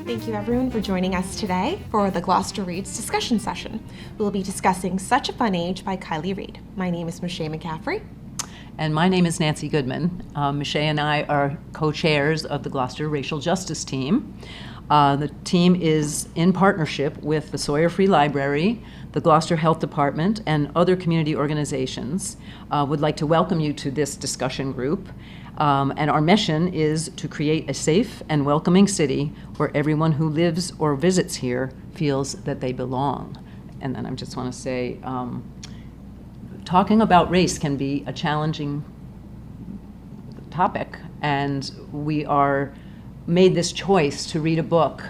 Thank you everyone for joining us today for the Gloucester Reid's discussion session. We'll be discussing Such a Fun Age by Kiley Reid. My name is Michelle McCaffrey. And my name is Nancy Goodman. Michelle and I are co-chairs of the Gloucester Racial Justice Team. The team is in partnership with the Sawyer Free Library, the Gloucester Health Department, and other community organizations. Would like to welcome you to this discussion group. And our mission is to create a safe and welcoming city where everyone who lives or visits here feels that they belong. And then I just want to say, talking about race can be a challenging topic, and we are made this choice to read a book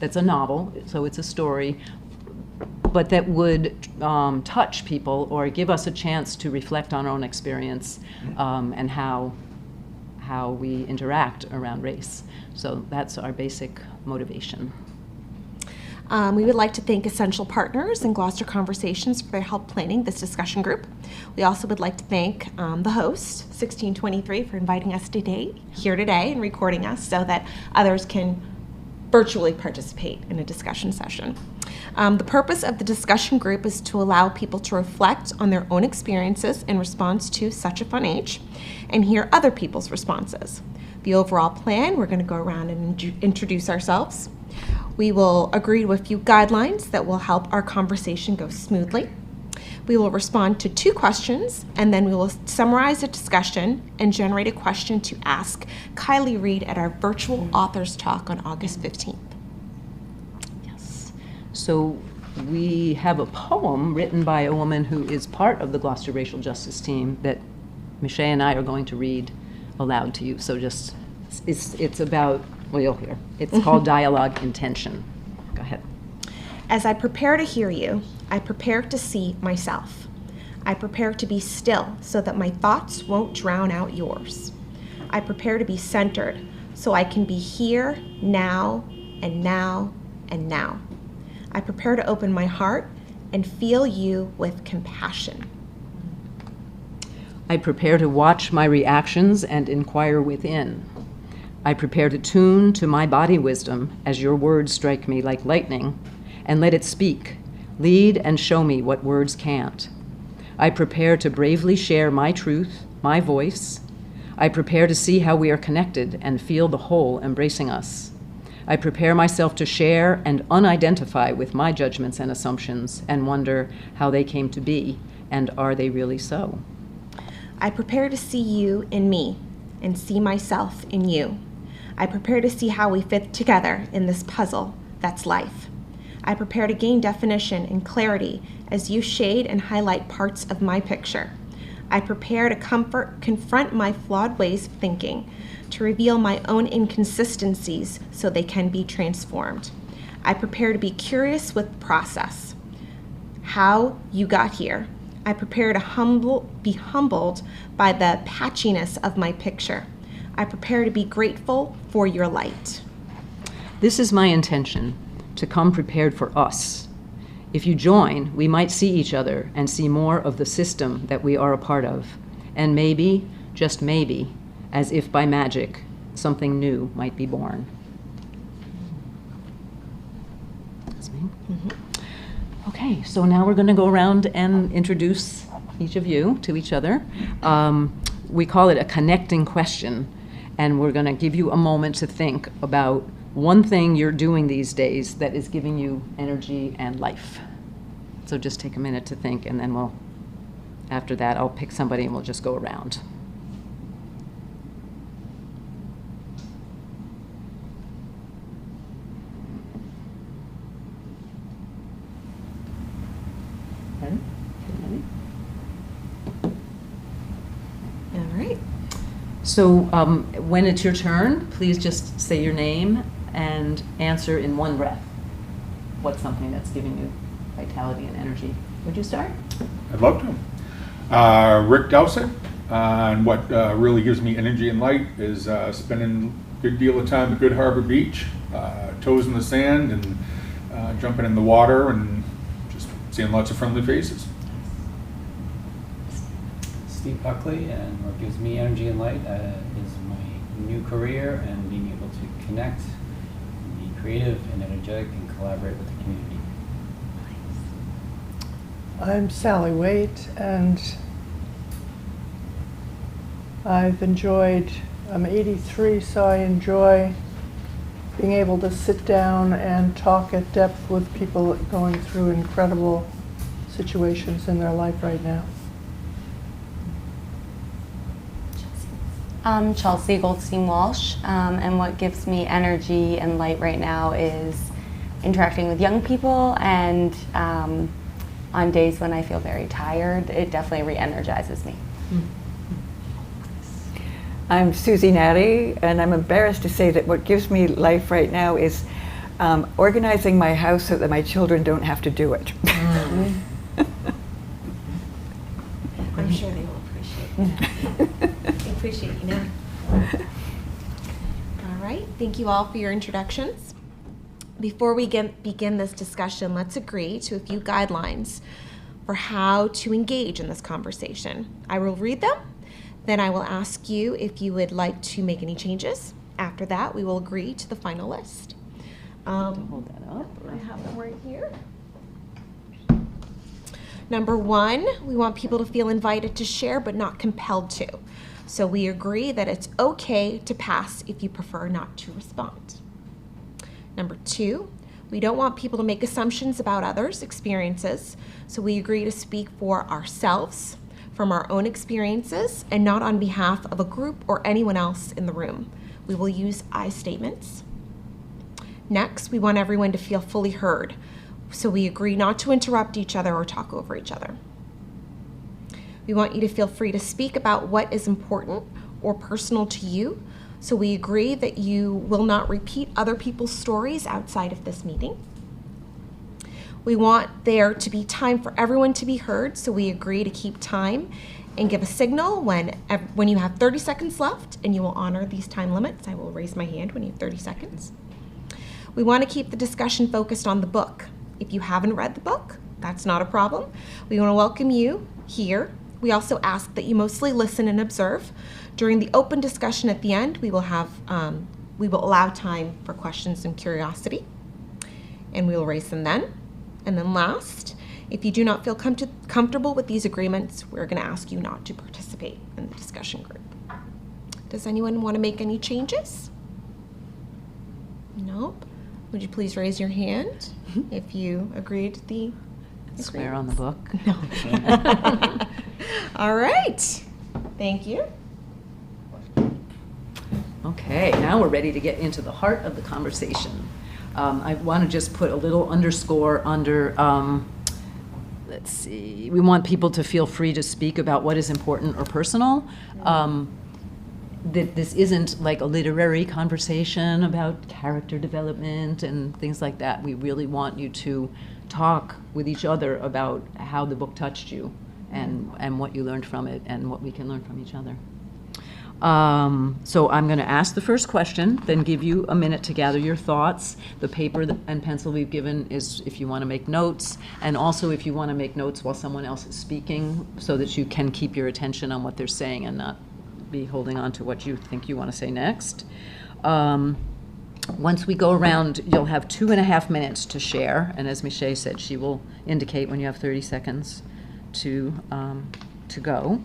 that's a novel, so it's a story, but that would touch people or give us a chance to reflect on our own experience and how we interact around race. So that's our basic motivation. We would like to thank Essential Partners and Gloucester Conversations for their help planning this discussion group. We also would like to thank the host, 1623, for inviting us here today and recording us so that others can virtually participate in a discussion session. The purpose of the discussion group is to allow people to reflect on their own experiences in response to Such a Fun Age and hear other people's responses. The overall plan, we're going to go around and introduce ourselves. We will agree to a few guidelines that will help our conversation go smoothly. We will respond to 2 questions, and then we will summarize the discussion and generate a question to ask Kiley Reid at our virtual authors talk on August 15th. Yes. So we have a poem written by a woman who is part of the Gloucester Racial Justice Team that Michelle and I are going to read aloud to you. So just, it's about, well, you'll hear. It's called Dialogue Intention. Go ahead. As I prepare to hear you, I prepare to see myself. I prepare to be still so that my thoughts won't drown out yours. I prepare to be centered so I can be here, now, and now, and now. I prepare to open my heart and feel you with compassion. I prepare to watch my reactions and inquire within. I prepare to tune to my body wisdom as your words strike me like lightning, and let it speak, lead and show me what words can't. I prepare to bravely share my truth, my voice. I prepare to see how we are connected and feel the whole embracing us. I prepare myself to share and unidentify with my judgments and assumptions and wonder how they came to be, and are they really so? I prepare to see you in me and see myself in you. I prepare to see how we fit together in this puzzle that's life. I prepare to gain definition and clarity as you shade and highlight parts of my picture. I prepare to confront my flawed ways of thinking, to reveal my own inconsistencies so they can be transformed. I prepare to be curious with the process, how you got here. I prepare to be humbled by the patchiness of my picture. I prepare to be grateful for your light. This is my intention, to come prepared for us. If you join, we might see each other and see more of the system that we are a part of. And maybe, just maybe, as if by magic, something new might be born. That's me. Mm-hmm. Okay, so now we're going to go around and introduce each of you to each other. We call it a connecting question, and we're going to give you a moment to think about one thing you're doing these days that is giving you energy and life. So just take a minute to think, and then after that, I'll pick somebody and we'll just go around. Ready? All right. So when it's your turn, please just say your name and answer in one breath. What's something that's giving you vitality and energy? Would you start? I'd love to. Rick Dowsett, and what really gives me energy and light is spending a good deal of time at Good Harbor Beach, toes in the sand and jumping in the water and just seeing lots of friendly faces. Steve Buckley, and what gives me energy and light is my new career and being able to connect, be creative and energetic, and collaborate with the community. I'm Sally Waite, and I'm 83, so I enjoy being able to sit down and talk at depth with people going through incredible situations in their life right now. I'm Chelsea Goldstein Walsh, and what gives me energy and light right now is interacting with young people, and on days when I feel very tired, it definitely re-energizes me. I'm Susie Natty, and I'm embarrassed to say that what gives me life right now is organizing my house so that my children don't have to do it. I'm sure they will appreciate that. They appreciate you now. All right, thank you all for your introductions. Before we begin this discussion, let's agree to a few guidelines for how to engage in this conversation. I will read them, then I will ask you if you would like to make any changes. After that, we will agree to the final list. Hold that up. I have them right here. Number 1, we want people to feel invited to share but not compelled to. So we agree that it's okay to pass if you prefer not to respond. Number 2, we don't want people to make assumptions about others' experiences, so we agree to speak for ourselves, from our own experiences, and not on behalf of a group or anyone else in the room. We will use I statements. Next, we want everyone to feel fully heard, so we agree not to interrupt each other or talk over each other. We want you to feel free to speak about what is important or personal to you, so we agree that you will not repeat other people's stories outside of this meeting. We want there to be time for everyone to be heard, so we agree to keep time and give a signal when you have 30 seconds left, and you will honor these time limits. I will raise my hand when you have 30 seconds. We want to keep the discussion focused on the book. If you haven't read the book, that's not a problem. We want to welcome you here. We also ask that you mostly listen and observe. During the open discussion at the end, we will allow time for questions and curiosity, and we will raise them then. And then last, if you do not feel comfortable with these agreements, we're going to ask you not to participate in the discussion group. Does anyone want to make any changes? Nope. Would you please raise your hand if you agreed to the Swear on the book. No. All right. Thank you. Okay, now we're ready to get into the heart of the conversation. I want to just put a little underscore under, let's see, we want people to feel free to speak about what is important or personal. That this isn't like a literary conversation about character development and things like that. We really want you to talk with each other about how the book touched you and what you learned from it and what we can learn from each other. So I'm going to ask the first question, then give you a minute to gather your thoughts. The paper and pencil we've given is if you want to make notes, and also if you want to make notes while someone else is speaking so that you can keep your attention on what they're saying and not be holding on to what you think you want to say next. Once we go around, you'll have 2.5 minutes to share, and as Michelle said, she will indicate when you have 30 seconds to go.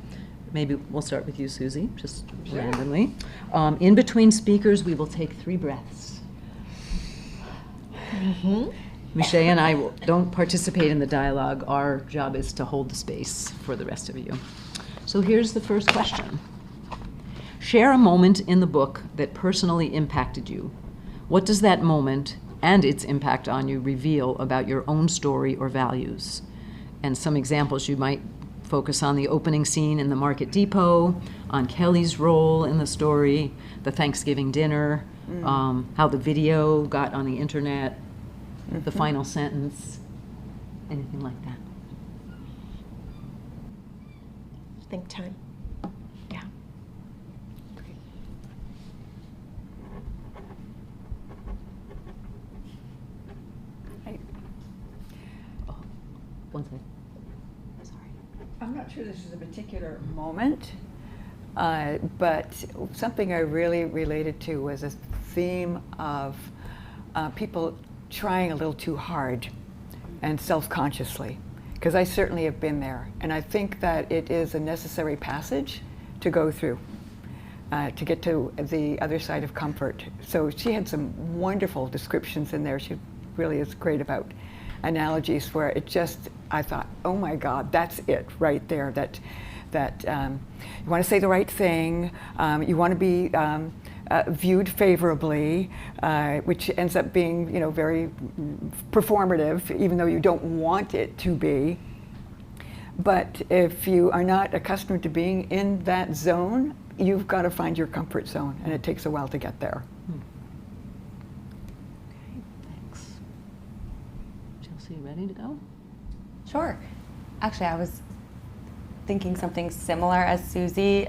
Maybe we'll start with you, Susie, just randomly. In between speakers, we will take 3 breaths. Michelle and I don't participate in the dialogue. Our job is to hold the space for the rest of you. So here's the first question. Share a moment in the book that personally impacted you. What does that moment and its impact on you reveal about your own story or values? And some examples, you might focus on the opening scene in the Market Depot, on Kelly's role in the story, the Thanksgiving dinner, how the video got on the internet, the final sentence, anything like that. Think time. Yeah. Oh, one second. Sorry. I'm not sure this is a particular moment, but something I really related to was a theme of people trying a little too hard and self-consciously, because I certainly have been there, and I think that it is a necessary passage to go through to get to the other side of comfort. So she had some wonderful descriptions in there. She really is great about analogies where it just, I thought, oh my God, that's it right there. That you want to say the right thing, you want to be viewed favorably, which ends up being, very performative, even though you don't want it to be. But if you are not accustomed to being in that zone, you've got to find your comfort zone, and it takes a while to get there. Okay, thanks. Chelsea, ready to go? Sure. Actually, I was thinking something similar as Susie.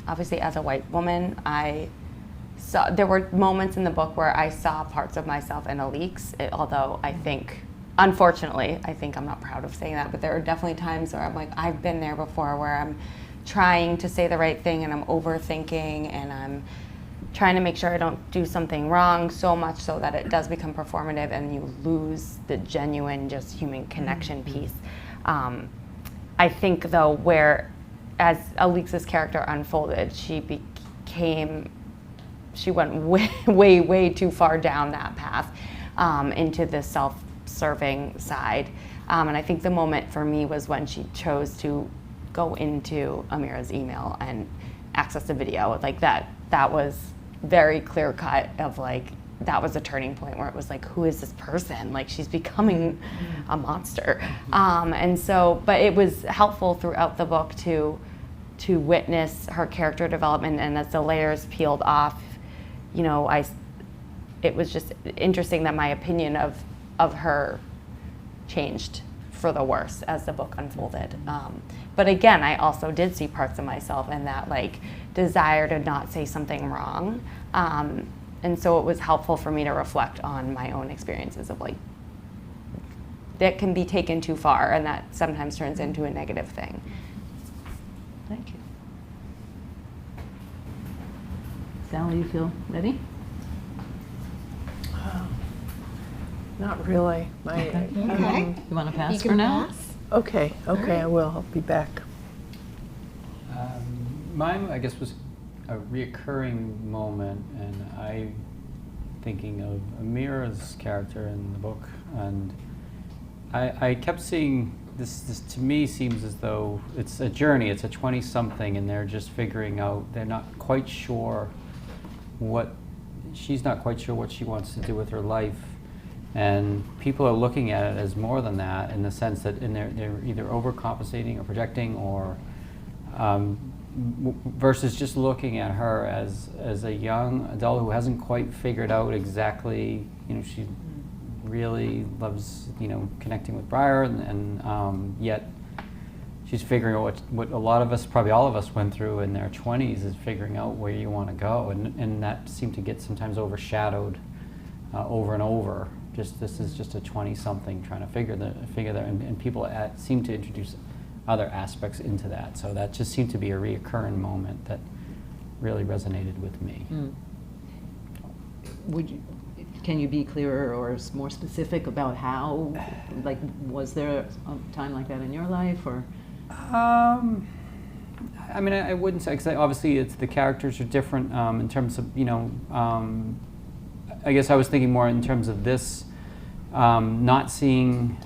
Obviously, as a white woman, there were moments in the book where I saw parts of myself in Alix, although I think, unfortunately, I'm not proud of saying that, but there are definitely times where I'm like, I've been there before, where I'm trying to say the right thing and I'm overthinking and I'm trying to make sure I don't do something wrong, so much so that it does become performative and you lose the genuine, just human connection piece. I think, though, where as Alix's character unfolded, she went way, way too far down that path into the self-serving side. And I think the moment for me was when she chose to go into Amira's email and access the video. Like that was very clear cut of like, that was a turning point where it was like, who is this person? Like, she's becoming a monster. And so, but it was helpful throughout the book to witness her character development, and as the layers peeled off, it was just interesting that my opinion of her changed for the worse as the book unfolded. But again, I also did see parts of myself in that like desire to not say something wrong. And so it was helpful for me to reflect on my own experiences of like, that can be taken too far, and that sometimes turns into a negative thing. Thank you. Sally, you feel ready? Not really. Okay. You want to pass You for can now? pass. Okay, right. I will. I'll be back. Mine, I guess, was a reoccurring moment, and I'm thinking of Amira's character in the book, and I kept seeing this to me seems as though it's a journey. It's a 20-something, and they're just figuring out, they're not quite sure she's not quite sure what she wants to do with her life. And people are looking at it as more than that, in the sense that they're either overcompensating or projecting, or versus just looking at her as a young adult who hasn't quite figured out exactly, she really loves, connecting with Briar, and yet she's figuring out what a lot of us, probably all of us, went through in their 20s, is figuring out where you want to go, and that seemed to get sometimes overshadowed over and over. This is just a 20-something trying to figure that, and people seem to introduce other aspects into that. So that just seemed to be a reoccurring moment that really resonated with me. Can you be clearer or more specific about how? Like, was there a time like that in your life, or? I mean, I wouldn't say, because obviously the characters are different in terms of, I guess I was thinking more in terms of this not seeing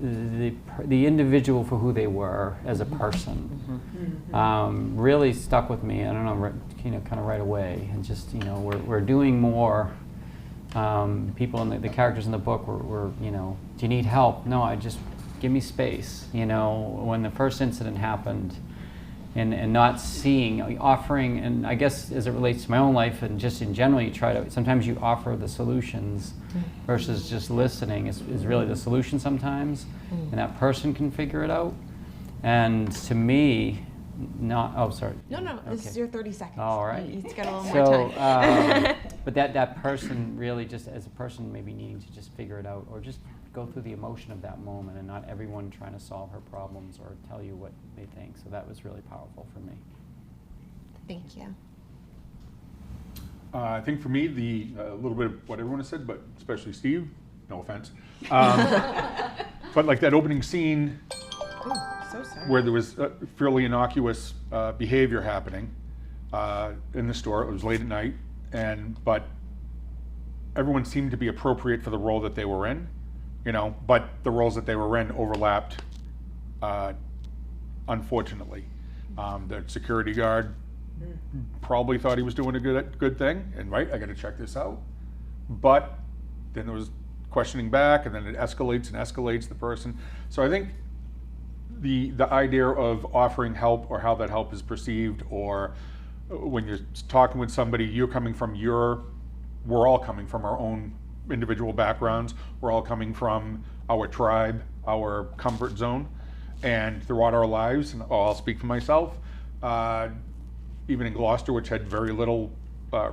the individual for who they were as a person really stuck with me. I don't know, kind of right away, and just we're doing more. People in the characters in the book were do you need help? No, I just give me space. When the first incident happened, and not seeing, offering, and I guess as it relates to my own life and just in general, sometimes you offer the solutions versus just listening is really the solution sometimes, and that person can figure it out. And to me, sorry. No, this is your 30 seconds. All right. You've got a little more time. But that person really just, as a person, maybe needing to just figure it out or just go through the emotion of that moment, and not everyone trying to solve her problems or tell you what they think. So that was really powerful for me. Thank you. I think for me, a little bit of what everyone has said, but especially Steve, no offense. But like that opening scene So sorry. where there was fairly innocuous behavior happening in the store. It was late at night, but everyone seemed to be appropriate for the role that they were in, but the roles that they were in overlapped, unfortunately. The security guard probably thought he was doing a good thing, and I got to check this out. But then there was questioning back, and then it escalates the person. So I think the idea of offering help, or how that help is perceived, or when you're talking with somebody, we're all coming from our own individual backgrounds. We're all coming from our tribe, our comfort zone, and throughout our lives, and I'll speak for myself, even in Gloucester, which had very little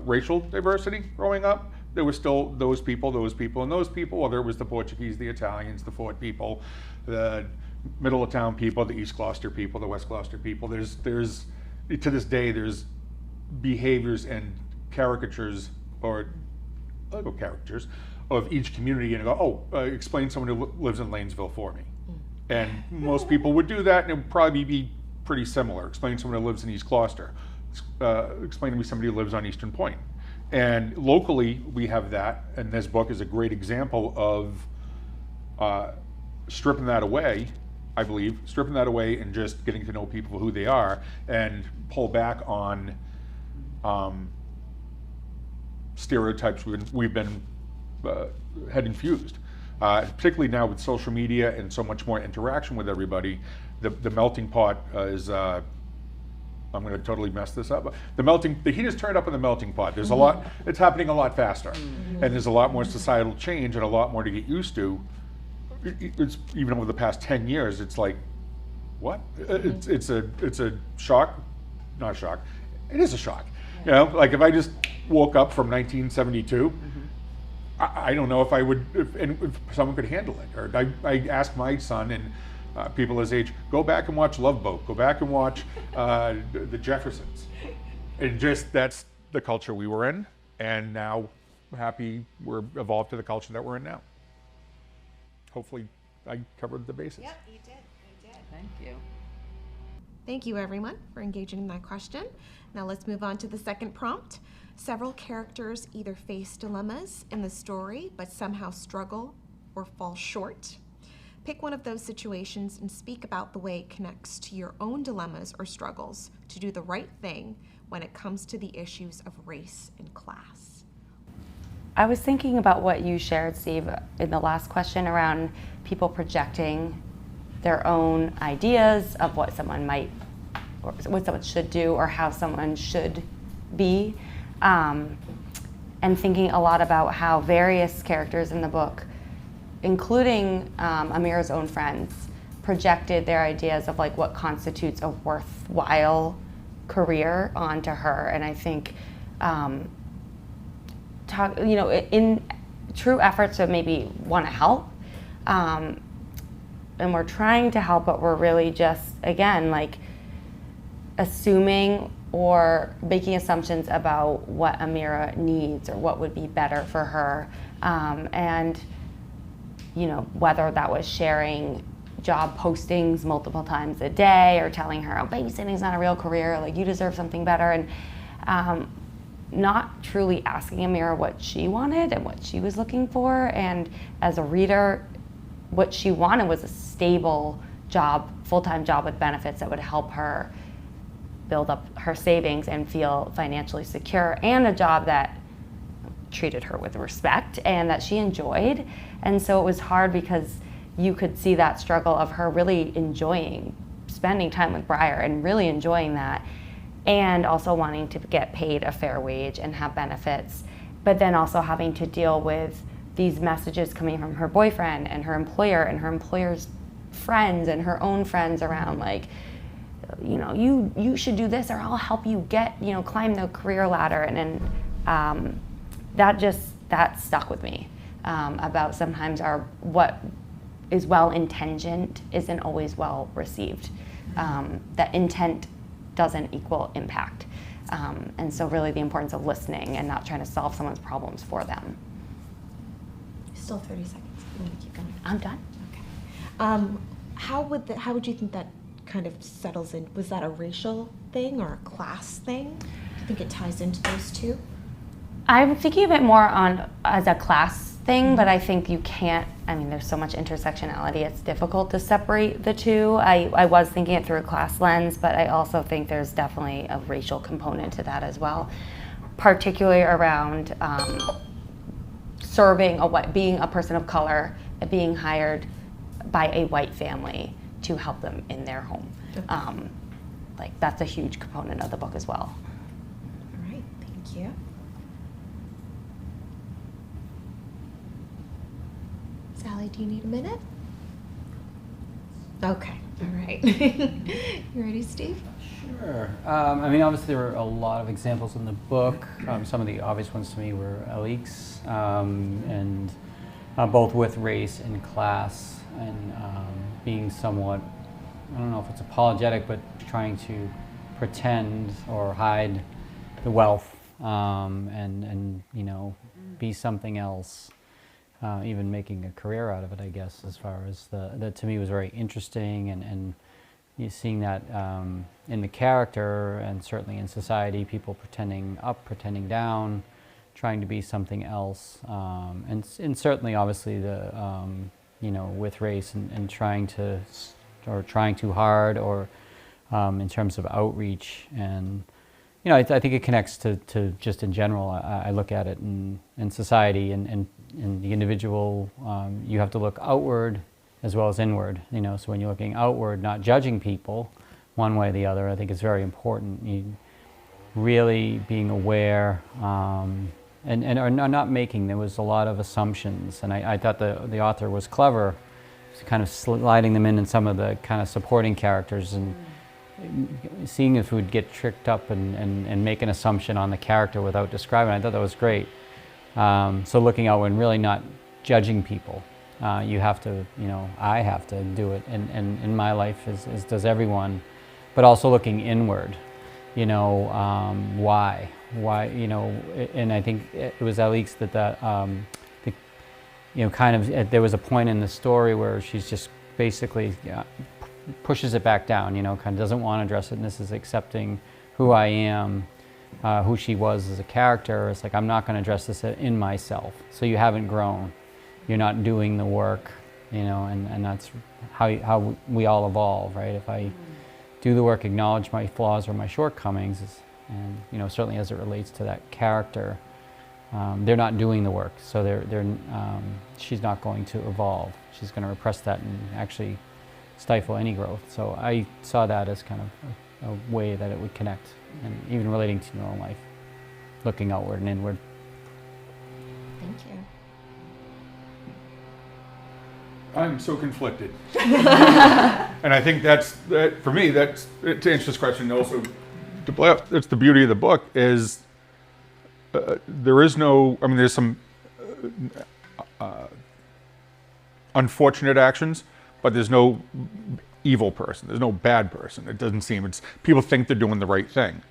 racial diversity growing up, there was still those people, and those people, whether it was the Portuguese, the Italians, the Fort people, the middle of town people, the East Gloucester people, the West Gloucester people. There's to this day, there's behaviors and caricatures of each community, and explain someone who lives in Lanesville for me. And most people would do that, and it would probably be pretty similar. Explain someone who lives in East Gloucester. Explain to me somebody who lives on Eastern Point. And locally, we have that, and this book is a great example of stripping that away, I believe, and just getting to know people for who they are, and pull back on stereotypes we've been had infused. Particularly now with social media and so much more interaction with everybody, the melting pot is. I'm going to totally mess this up. The heat has turned up in the melting pot. There's a lot. It's happening a lot faster, and there's a lot more societal change and a lot more to get used to. It's even over the past 10 years. It's like, what? It's a shock, not a shock. It is a shock. Like if I just woke up from 1972. I don't know if I would, if someone could handle it. Or I asked my son and people his age, go back and watch Love Boat, go back and watch the Jeffersons. And just, that's the culture we were in, and now happy we're evolved to the culture that we're in now. Hopefully I covered the bases. Yep, you did. Thank you. Thank you, everyone, for engaging in that question. Now let's move on to the second prompt. Several characters either face dilemmas in the story, but somehow struggle or fall short. Pick one of those situations and speak about the way it connects to your own dilemmas or struggles to do the right thing when it comes to the issues of race and class. I was thinking about what you shared, Steve, in the last question around people projecting their own ideas of what someone might, or what someone should do, or how someone should be. And thinking a lot about how various characters in the book, including Amira's own friends, projected their ideas of like what constitutes a worthwhile career onto her. And I think, in true efforts to maybe want to help, and we're trying to help, but we're really just, again, like assuming or making assumptions about what Amira needs or what would be better for her. And, whether that was sharing job postings multiple times a day or telling her, oh, babysitting's not a real career, like you deserve something better. And not truly asking Amira what she wanted and what she was looking for. And as a reader, what she wanted was a stable job, full-time job with benefits that would help her build up her savings and feel financially secure, and a job that treated her with respect and that she enjoyed. And so it was hard because you could see that struggle of her really enjoying spending time with Briar and really enjoying that, and also wanting to get paid a fair wage and have benefits, but then also having to deal with these messages coming from her boyfriend and her employer and her employer's friends and her own friends around, like, you know, you should do this or I'll help you get, you know, climb the career ladder. And that stuck with me, about sometimes what is well-intentioned isn't always well received. That intent doesn't equal impact. And so really the importance of listening and not trying to solve someone's problems for them. Still 30 seconds. You want to keep going? I'm done. Okay. How would you think that kind of settles in? Was that a racial thing or a class thing? Do you think it ties into those two? I'm thinking of it more as a class thing, but I think you can't, I mean, there's so much intersectionality, it's difficult to separate the two. I was thinking it through a class lens, but I also think there's definitely a racial component to that as well, particularly around being a person of color and being hired by a white family to help them in their home. Like, that's a huge component of the book as well. All right, thank you. Sally, do you need a minute? Okay, all right. You ready, Steve? Sure. I mean, obviously there were a lot of examples in the book. Some of the obvious ones to me were Alix, and both with race and class, and being somewhat, I don't know if it's apologetic, but trying to pretend or hide the wealth, and you know, be something else. Even making a career out of it, I guess, as far as that to me was very interesting, and you seeing that in the character, and certainly in society, people pretending up, pretending down, trying to be something else, and certainly, obviously, you know, with race and trying too hard, or in terms of outreach, and you know, I think it connects to just in general. I look at it in society and the individual. You have to look outward as well as inward. You know, so when you're looking outward, not judging people one way or the other, I think it's very important. You really being aware, and are not making. There was a lot of assumptions, and I thought the author was clever, kind of sliding them in some of the kind of supporting characters, and seeing if we'd get tricked up and make an assumption on the character without describing it. I thought that was great. So looking out and really not judging people. You have to, you know, I have to do it, and in my life as does everyone, but also looking inward, you know, why, you know, and I think it was Alix that you know, kind of, there was a point in the story where she's just basically pushes it back down, you know, kind of doesn't want to address it, and this is accepting who I am, who she was as a character. It's like, I'm not going to address this in myself. So you haven't grown. You're not doing the work, you know, and that's how we all evolve, right? If I do the work, acknowledge my flaws or my shortcomings, and, you know, certainly as it relates to that character, they're not doing the work. So she's not going to evolve. She's going to repress that and actually stifle any growth. So I saw that as kind of a way that it would connect, and even relating to your own life, looking outward and inward. Thank you. I'm so conflicted. And I think for me, that's, to answer this question also, it's the beauty of the book is there is no, I mean, there's some unfortunate actions, but there's no evil person. There's no bad person. It doesn't seem. It's people think they're doing the right thing.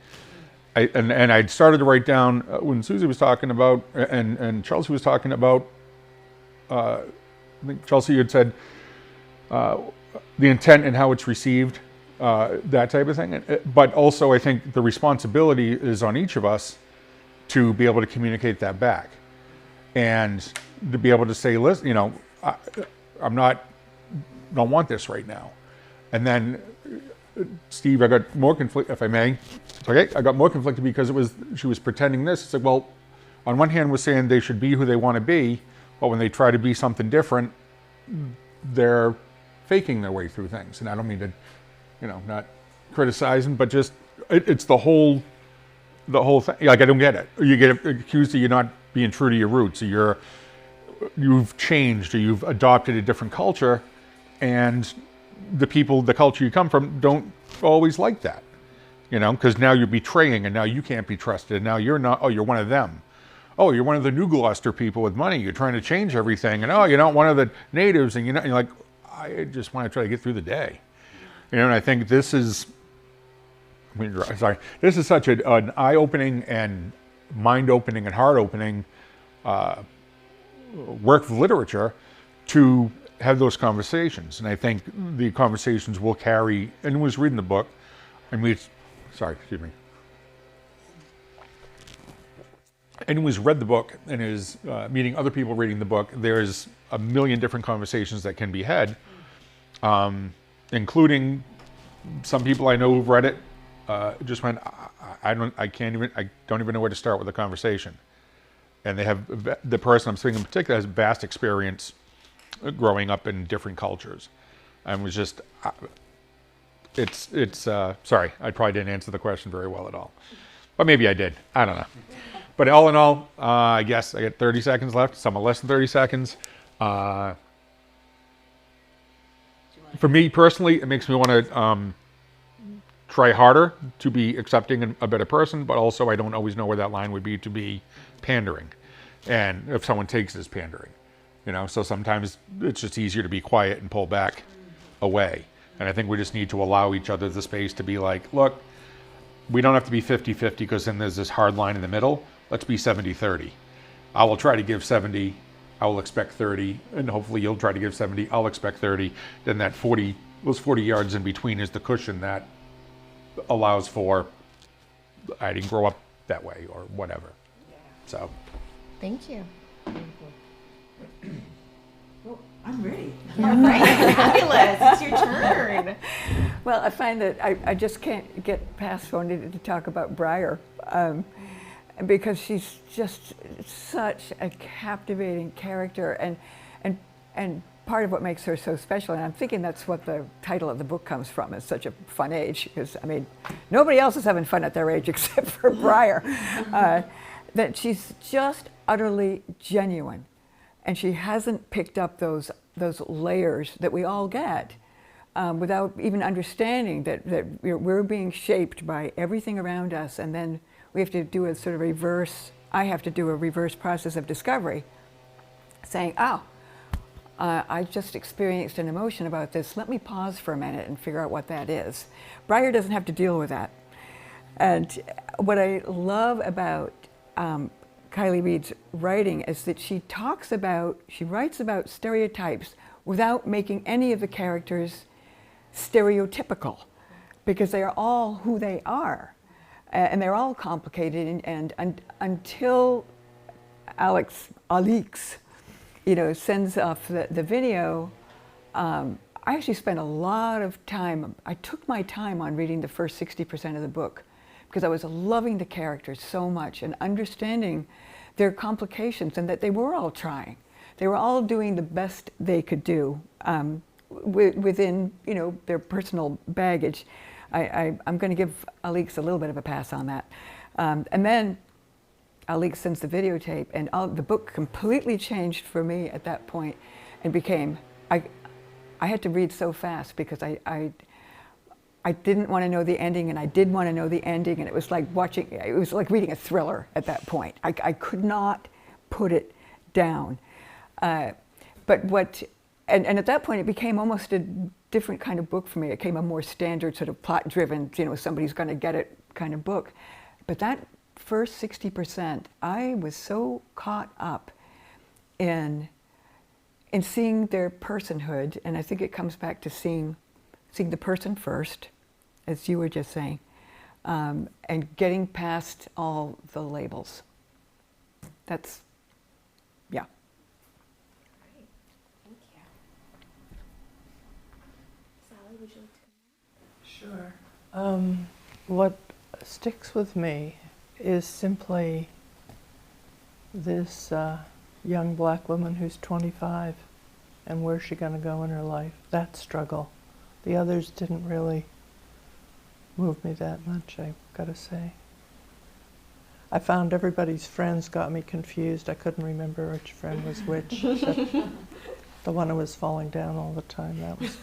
And I started to write down when Susie was talking about and Chelsea was talking about. I think Chelsea had said the intent and how it's received, that type of thing. But also, I think the responsibility is on each of us to be able to communicate that back, and to be able to say, listen, you know, don't want this right now. And then, Steve, I got more conflict, if I may. Okay, I got more conflicted because she was pretending this. It's like, well, on one hand, we're saying they should be who they want to be, but when they try to be something different, they're faking their way through things. And I don't mean to, you know, not criticizing, but just it's the whole thing. Like, I don't get it. You get accused of you not being true to your roots, or you've changed, or you've adopted a different culture, and the culture you come from don't always like that, you know, because now you're betraying, and now you can't be trusted, and now you're not, oh, you're one of them. Oh, you're one of the new Gloucester people with money, you're trying to change everything, and oh, you're not one of the natives, and you're like, I just want to try to get through the day. You know, and I think this is, this is such an eye-opening and mind-opening and heart-opening work of literature to have those conversations. And I think the conversations will carry, and was reading the book, and anyone who's read the book and is meeting other people reading the book, there's a million different conversations that can be had, including some people I know who've read it just went, I don't even know where to start with the conversation. And they have, the person I'm speaking in particular has vast experience growing up in different cultures, and was just, sorry, I probably didn't answer the question very well at all, but maybe I did. I don't know. But all in all, I guess I got 30 seconds left. Some are less than 30 seconds. For me personally, it makes me want to try harder to be accepting and a better person, but also I don't always know where that line would be to be pandering. And if someone takes it as pandering, you know, so sometimes it's just easier to be quiet and pull back away. And I think we just need to allow each other the space to be like, look, we don't have to be 50-50 because then there's this hard line in the middle. Let's be 70-30. I will try to give 70, I will expect 30, and hopefully you'll try to give 70, I'll expect 30. Then that 40, those 40 yards in between is the cushion that allows for, I didn't grow up that way or whatever. So. Thank you. Well, I'm ready. All right, fabulous. It's your turn. Well, I find that I just can't get past wanting to talk about Briar, because she's just such a captivating character, and part of what makes her so special, and I'm thinking that's what the title of the book comes from, is such a fun age, because, I mean, nobody else is having fun at their age except for Briar, that she's just utterly genuine, and she hasn't picked up those layers that we all get, without even understanding that we're being shaped by everything around us, and then we have to do a sort of I have to do a reverse process of discovery, saying, oh, I just experienced an emotion about this. Let me pause for a minute and figure out what that is. Briar doesn't have to deal with that. And what I love about Kiley Reid's writing is that she writes about stereotypes without making any of the characters stereotypical, because they are all who they are. And they're all complicated, and until Alex, you know, sends off the video, I actually spent a lot of time, I took my time on reading the first 60% of the book, because I was loving the characters so much and understanding their complications, and that they were all trying. They were all doing the best they could do within, you know, their personal baggage. I'm going to give Alex a little bit of a pass on that. And then Alex sends the videotape, and the book completely changed for me at that point, and became, I had to read so fast because I didn't want to know the ending, and I did want to know the ending, and it was like reading a thriller at that point. I could not put it down. And at that point, it became almost a different kind of book for me. It became a more standard sort of plot-driven, you know, somebody's going to get it kind of book. But that first 60%, I was so caught up in seeing their personhood, and I think it comes back to seeing the person first, as you were just saying, and getting past all the labels. That's, yeah. Thank you. Sally, would you like to come back? Sure. What sticks with me is simply this young black woman who's 25, and where's she going to go in her life? That struggle. The others didn't really move me that much, I've got to say. I found everybody's friends got me confused. I couldn't remember which friend was which. Except the one who was falling down all the time, that was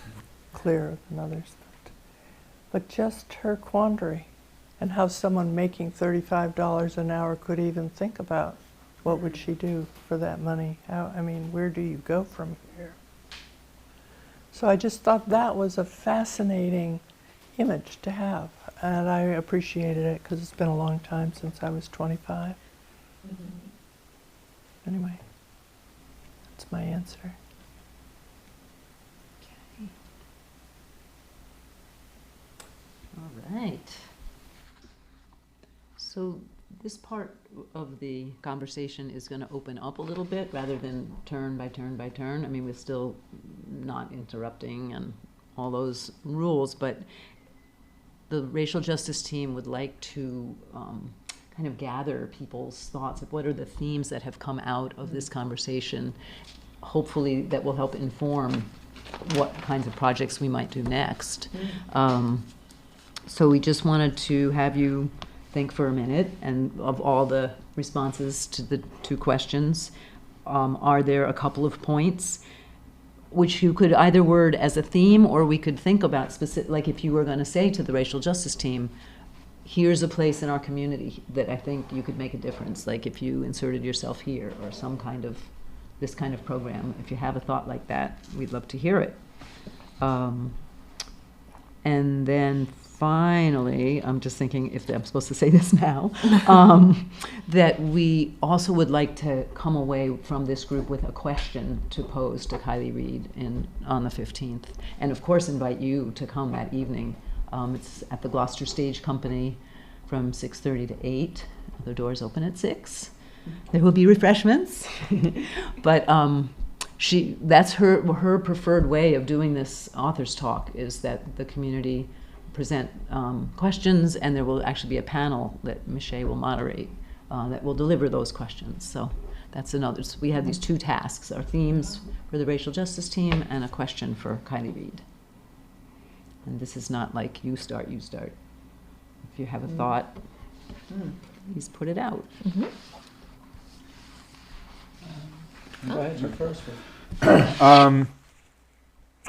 clearer than others. But just her quandary, and how someone making $35 an hour could even think about what would she do for that money. I mean, where do you go from here? So I just thought that was a fascinating image to have, and I appreciated it because it's been a long time since I was 25. Anyway, that's my answer. All right. So this part of the conversation is going to open up a little bit rather than turn by turn by turn. I mean, we're still not interrupting and all those rules, but the racial justice team would like to kind of gather people's thoughts of what are the themes that have come out of this conversation. Hopefully that will help inform what kinds of projects we might do next. So we just wanted to have you think for a minute, and of all the responses to the two questions, are there a couple of points which you could either word as a theme, or we could think about specific, like if you were going to say to the racial justice team, here's a place in our community that I think you could make a difference, like if you inserted yourself here, or some kind of, this kind of program. If you have a thought like that, we'd love to hear it. And then finally, I'm just thinking if I'm supposed to say this now, that we also would like to come away from this group with a question to pose to Kiley Reid on the 15th. And of course, invite you to come that evening. It's at the Gloucester Stage Company from 6:30 to 8. The doors open at 6. There will be refreshments. But that's her preferred way of doing this author's talk, is that the community present questions, and there will actually be a panel that Michelle will moderate that will deliver those questions. So that's another. So we have these two tasks: our themes for the racial justice team and a question for Kiley Reid. And this is not like you start. If you have a thought, please put it out. Go ahead, you first.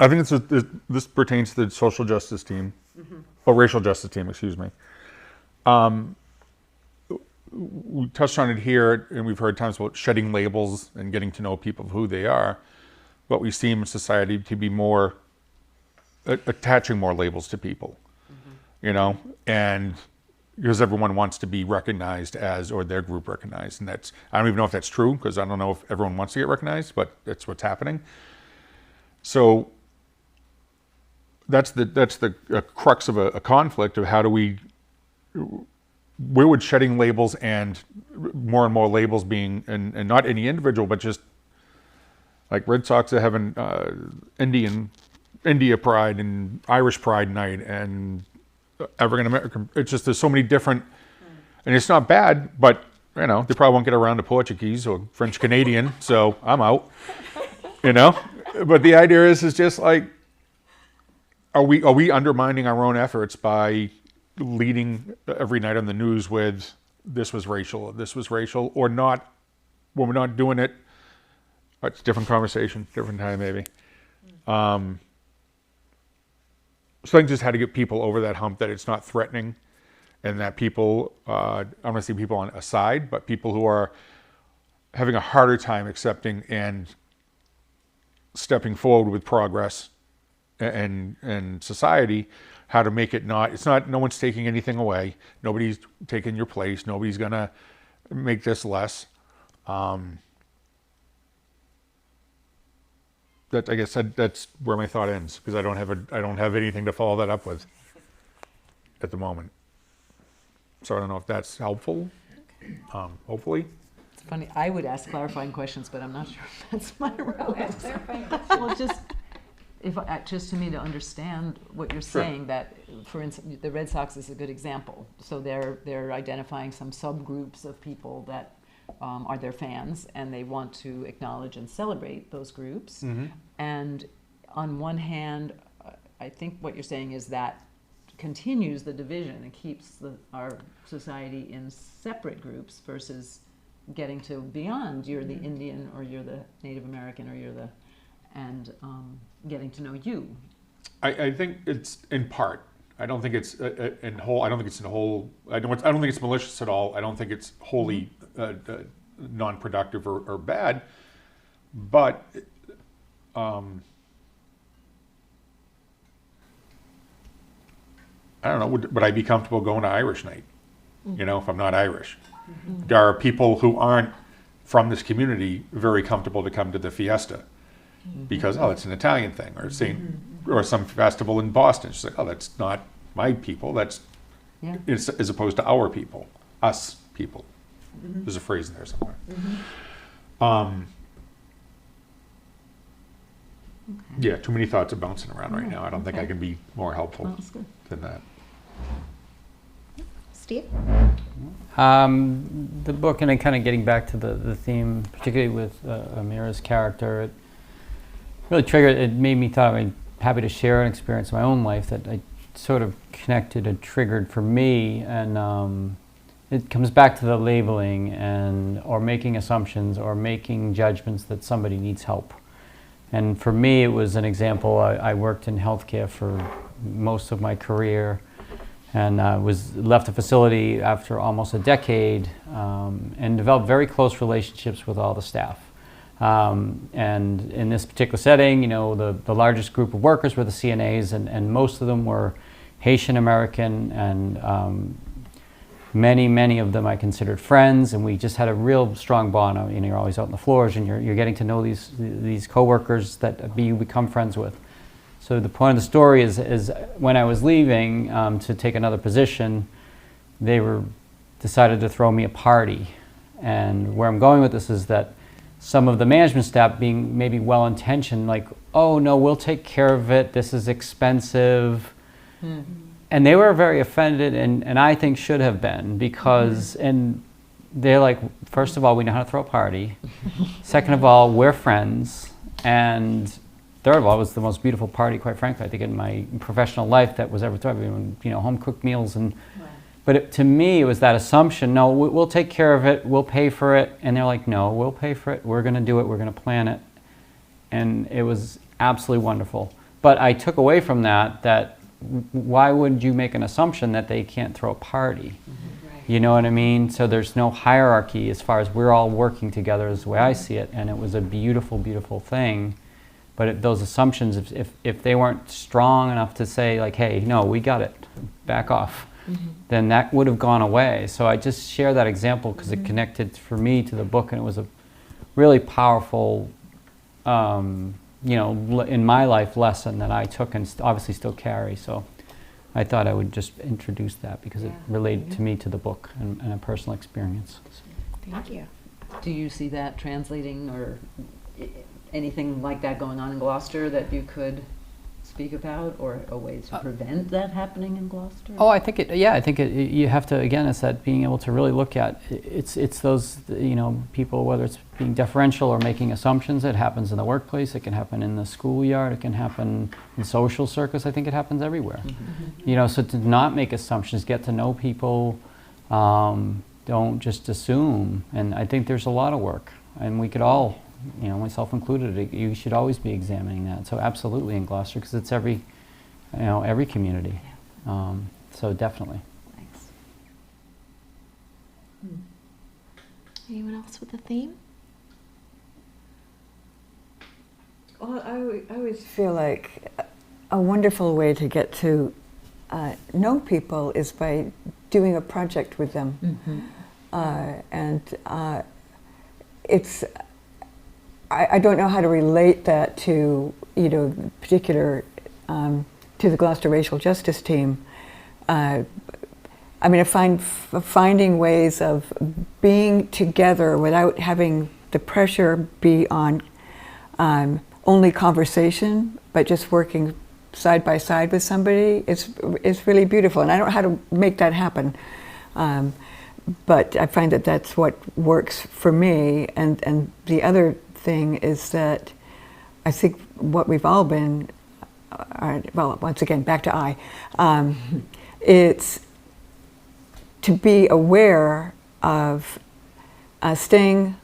I think this pertains to the social justice team, or racial justice team, excuse me. We touched on it here, and we've heard times about shedding labels and getting to know people for who they are, but we seem in society to be more attaching more labels to people, you know, and because everyone wants to be recognized as, or their group recognized, and that's, I don't even know if that's true, because I don't know if everyone wants to get recognized, but that's what's happening. So that's the crux of a conflict of how do we, where would shedding labels and more labels being, and not any individual, but just like Red Sox are having India Pride and Irish Pride Night and African American, it's just, there's so many different, and it's not bad, but you know, they probably won't get around to Portuguese or French Canadian, so I'm out, you know? But the idea is just like, are we undermining our own efforts by leading every night on the news with this was racial, or not, when we're not doing it? It's a different conversation, different time maybe. So I think just how to get people over that hump, that it's not threatening, and that people, I don't want to see people on a side, but people who are having a harder time accepting and stepping forward with progress and society, how to make it not, it's not, no one's taking anything away, nobody's taking your place, nobody's gonna make this less. That, I guess that's where my thought ends, because I don't have anything to follow that up with at the moment. So I don't know if that's helpful. Hopefully. It's funny, I would ask clarifying questions, but I'm not sure if that's my role. Well, just to me to understand what you're Sure. saying, that, for instance, the Red Sox is a good example. So they're identifying some subgroups of people that are their fans, and they want to acknowledge and celebrate those groups. Mm-hmm. And on one hand, I think what you're saying is that continues the division and keeps our society in separate groups versus getting to beyond, you're the Indian or you're the Native American or you're the, and getting to know you. I think it's in part. I don't think it's in whole. I don't think it's in whole. I don't think it's malicious at all. I don't think it's wholly non-productive or bad. But I don't know. Would I be comfortable going to Irish night? You know, if I'm not Irish, there are people who aren't from this community very comfortable to come to the fiesta because it's an Italian thing, or or some festival in Boston. She's like, oh, that's not my people. That's as opposed to our people, us people. There's a phrase in there somewhere. Yeah, too many thoughts are bouncing around right now. I don't think I can be more helpful than that. Steve? The book, and then kind of getting back to the theme, particularly with Amira's character, it really triggered, it made me thought I'm happy to share an experience in my own life that I sort of connected and triggered for me, and it comes back to the labeling or making assumptions or making judgments that somebody needs help. And for me, it was an example. I worked in healthcare for most of my career, and left the facility after almost a decade, and developed very close relationships with all the staff. And in this particular setting, the largest group of workers were the CNAs, and most of them were Haitian American, and many of them I considered friends, and we just had a real strong bond. You're always out on the floors, and you're getting to know these coworkers that you become friends with. So the point of the story is when I was leaving to take another position, they decided to throw me a party. And where I'm going with this is that some of the management staff, being maybe well-intentioned, like, oh no, we'll take care of it, this is expensive. And they were very offended, and I think should have been, because, and they're like, first of all, we know how to throw a party. Second of all, we're friends. And third of all, it was the most beautiful party, quite frankly, I think in my professional life that was ever thrown. Home-cooked meals. But to me, it was that assumption, no, we'll take care of it, we'll pay for it. And they're like, no, we'll pay for it, we're going to do it, we're going to plan it. And it was absolutely wonderful. But I took away from that why would you make an assumption that they can't throw a party? You know what I mean? So there's no hierarchy as far as we're all working together, is the way I see it. And it was a beautiful, beautiful thing. But those assumptions, if they weren't strong enough to say, like, hey, no, we got it, back off, then that would have gone away. So I just share that example because it connected for me to the book, and it was a really powerful, in my life, lesson that I took and obviously still carry. So I thought I would just introduce that because it related to me, to the book, and a personal experience. Thank you. Do you see that translating or anything like that going on in Gloucester that you could speak about, or a way to prevent that happening in Gloucester? Oh, I think you have to, again, it's that being able to really look at, it's those, people, whether it's being deferential or making assumptions. It happens in the workplace, it can happen in the schoolyard, it can happen in social circus. I think it happens everywhere. So to not make assumptions, get to know people, don't just assume. And I think there's a lot of work, and we could all, myself included, you should always be examining that. So absolutely in Gloucester, because it's every community. So definitely. Thanks. Anyone else with a theme? Well, I always feel like a wonderful way to get to know people is by doing a project with them. It's, I don't know how to relate that to, particular, to the Gloucester Racial Justice Team. I mean, finding ways of being together without having the pressure be on only conversation, but just working side by side with somebody is really beautiful. And I don't know how to make that happen, but I find that that's what works for me. And the other thing is that I think what we've all been, well, once again, back to it's to be aware of staying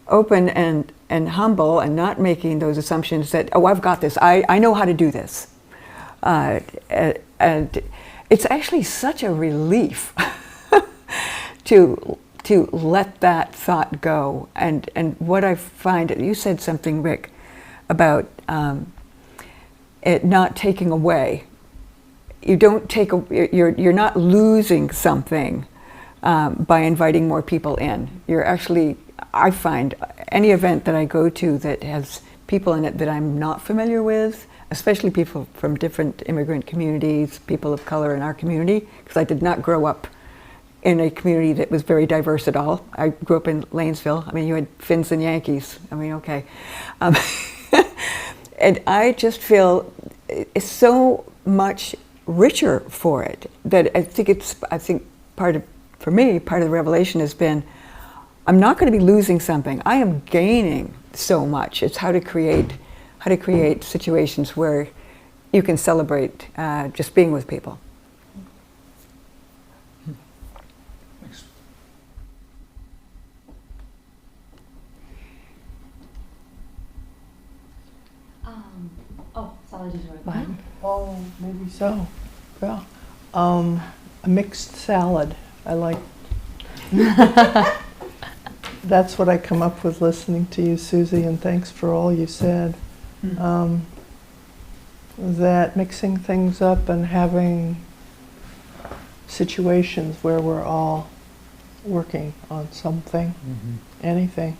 open and humble and not making those assumptions that, oh, I've got this, I know how to do this. And it's actually such a relief to let that thought go. And what I find, you said something, Rick, about it not taking away. You don't take you're not losing something by inviting more people in. You're actually, I find any event that I go to that has people in it that I'm not familiar with, especially people from different immigrant communities, people of color in our community, because I did not grow up in a community that was very diverse at all. I grew up in Lanesville. I mean, you had Finns and Yankees. I mean, okay. And I just feel it's so much richer for it that I think for me, part of the revelation has been, I'm not going to be losing something. I am gaining so much. It's how to create situations where you can celebrate just being with people. Thanks. Sally just wrote What? Oh, maybe so. Yeah. A mixed salad. I like. That's what I come up with listening to you, Susie, and thanks for all you said. That mixing things up and having situations where we're all working on something, anything,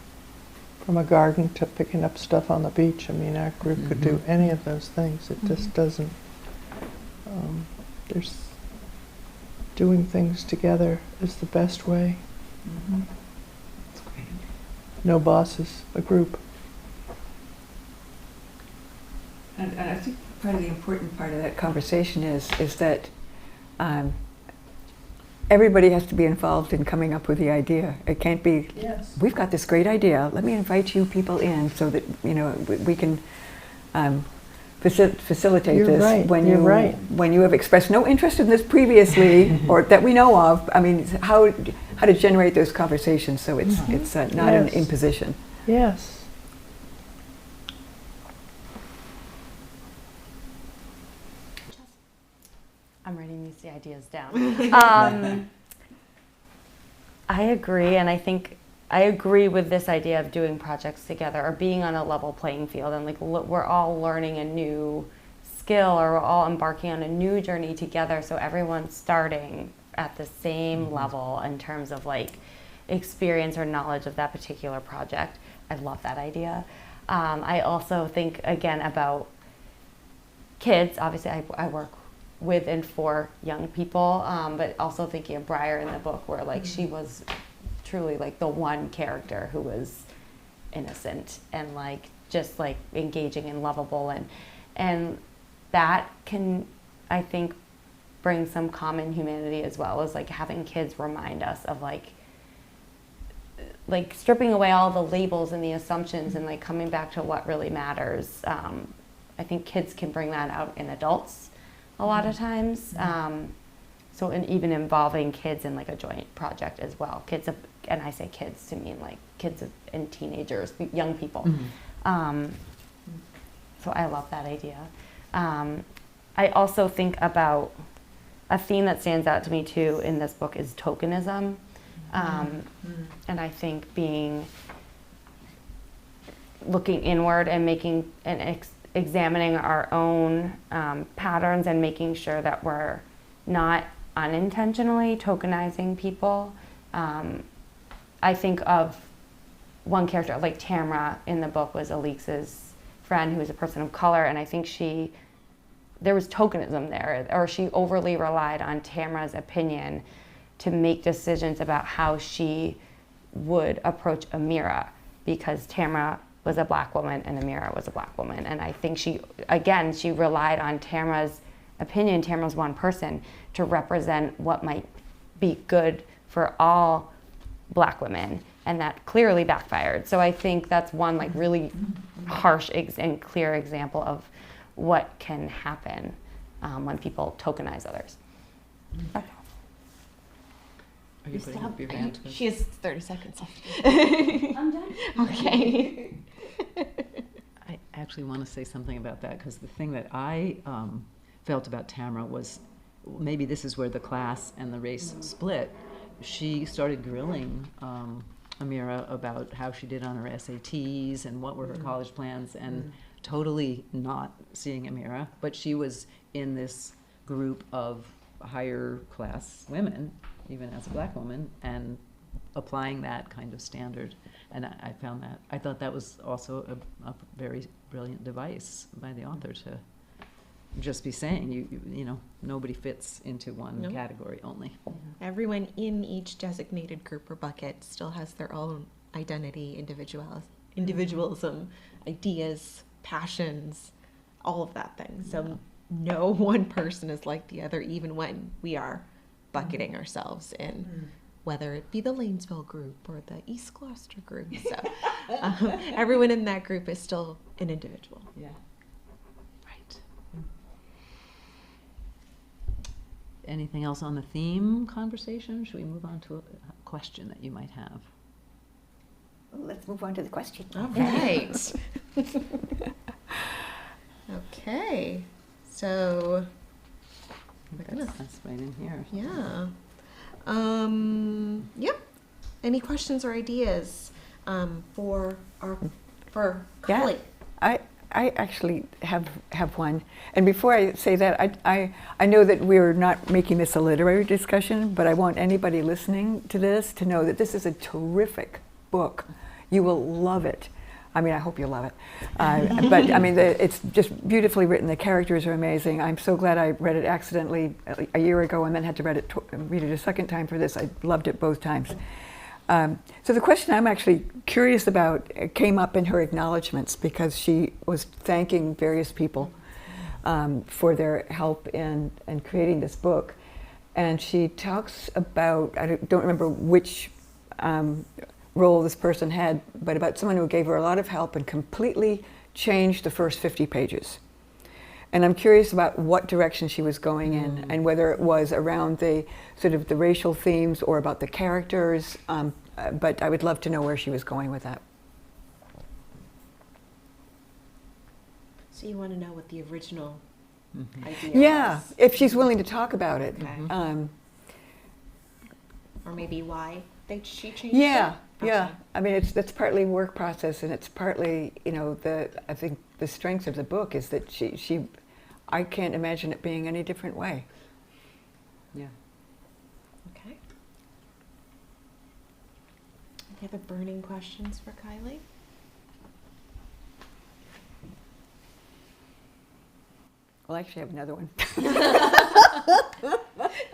from a garden to picking up stuff on the beach. I mean, our group could do any of those things. It just doesn't. There's doing things together is the best way. No bosses, a group. And I think part of the important part of that conversation is that everybody has to be involved in coming up with the idea. It can't be, Yes. we've got this great idea, let me invite you people in so that we can facilitate You're this right, when you're right. when you have expressed no interest in this previously or that we know of. I mean, how to generate those conversations so it's not an Yes. imposition. Yes. I'm writing these ideas down. I agree, and I think I agree with this idea of doing projects together or being on a level playing field, and like we're all learning a new skill or we're all embarking on a new journey together, so everyone's starting at the same level in terms of like experience or knowledge of that particular project. I love that idea. I also think again about kids. Obviously, I work with and for young people, but also thinking of Briar in the book where like she was truly like the one character who was innocent and like just like engaging and lovable, and that can, I think, bring some common humanity as well as like having kids remind us of like stripping away all the labels and the assumptions and like coming back to what really matters. I think kids can bring that out in adults a lot of times. So and even involving kids in like a joint project as well. And I say kids to mean like kids and teenagers, young people. So I love that idea. I also think about a theme that stands out to me too in this book is tokenism. And I think looking inward and making and examining our own patterns and making sure that we're not unintentionally tokenizing people. I think of one character, like Tamra in the book was Alix's friend who was a person of color, and I think she there was tokenism there, or she overly relied on Tamara's opinion to make decisions about how she would approach Amira, because Tamara was a black woman and Amira was a black woman. And I think she relied on Tamara's opinion, Tamara's one person, to represent what might be good for all black women, and that clearly backfired. So I think that's one like really harsh and clear example of what can happen when people tokenize others. Are you putting up your hand? She has 30 seconds left. I'm done. Okay. I actually want to say something about that, because the thing that I felt about Tamara was, maybe this is where the class and the race split. She started grilling Amira about how she did on her SATs and what were her college plans, and totally not seeing Amira, but she was in this group of higher class women, even as a black woman, and applying that kind of standard. And I found that, I thought that was also a very brilliant device by the author to just be saying, you know, nobody fits into one Nope. category only. Everyone in each designated group or bucket still has their own identity, individualism, ideas, passions, all of that thing. So no one person is like the other, even when we are bucketing ourselves in, whether it be the Lanesville group or the East Gloucester group. So everyone in that group is still an individual. Yeah. Right. Anything else on the theme conversation? Should we move on to a question that you might have? Let's move on to the question. All right. Okay. So, That's right in here. yeah. Yep. Any questions or ideas for Yeah. Kiley? I actually have one. And before I say that, I know that we're not making this a literary discussion, but I want anybody listening to this to know that this is a terrific book. You will love it. I mean, I hope you love it. But I mean, it's just beautifully written. The characters are amazing. I'm so glad I read it accidentally a year ago and then had to read it a second time for this. I loved it both times. So the question I'm actually curious about came up in her acknowledgments, because she was thanking various people for their help in creating this book. And she talks about, I don't remember which role this person had, but about someone who gave her a lot of help and completely changed the first 50 pages. And I'm curious about what direction she was going in, and whether it was around the sort of the racial themes or about the characters, but I would love to know where she was going with that. So you want to know what the original idea Yeah, was? if she's willing to talk about it. Okay. Or maybe why she changed Yeah, it? yeah. Okay. I mean, it's partly work process, and it's partly, you know, I think the strength of the book is that I can't imagine it being any different way. Yeah. Okay. Any other burning questions for Kiley? Well, actually, I have another one.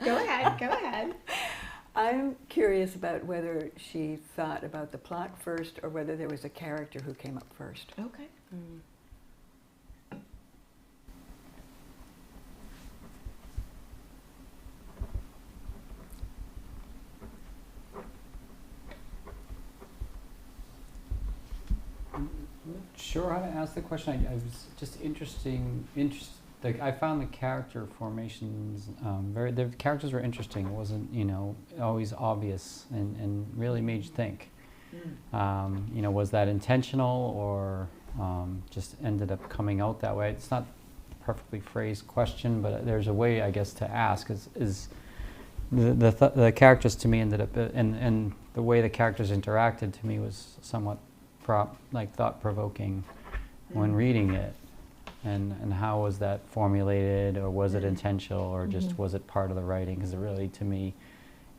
Go ahead. I'm curious about whether she thought about the plot first, or whether there was a character who came up first. Okay. Sure how to ask the question. I was just like I found the character formations the characters were interesting. It wasn't, you know, always obvious, and really made you think. You know, was that intentional, or just ended up coming out that way? It's not a perfectly phrased question, but there's a way, I guess, to ask. Is the characters to me ended up, and the way the characters interacted to me was somewhat thought-provoking when reading it, and how was that formulated, or was it intentional, or just was it part of the writing? Because it really, to me,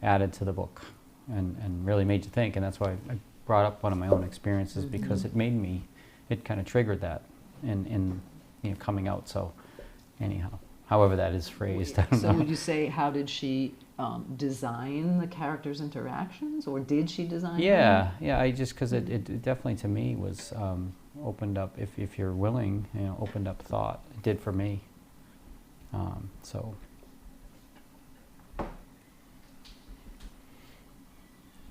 added to the book and really made you think, and that's why I brought up one of my own experiences, because it kind of triggered that in you know, coming out. So anyhow. However that is phrased, I don't So know. would you say, how did she design the characters' interactions, or did she design them? Yeah, I just, because it definitely to me was opened up, if you're willing, opened up thought. It did for me. So.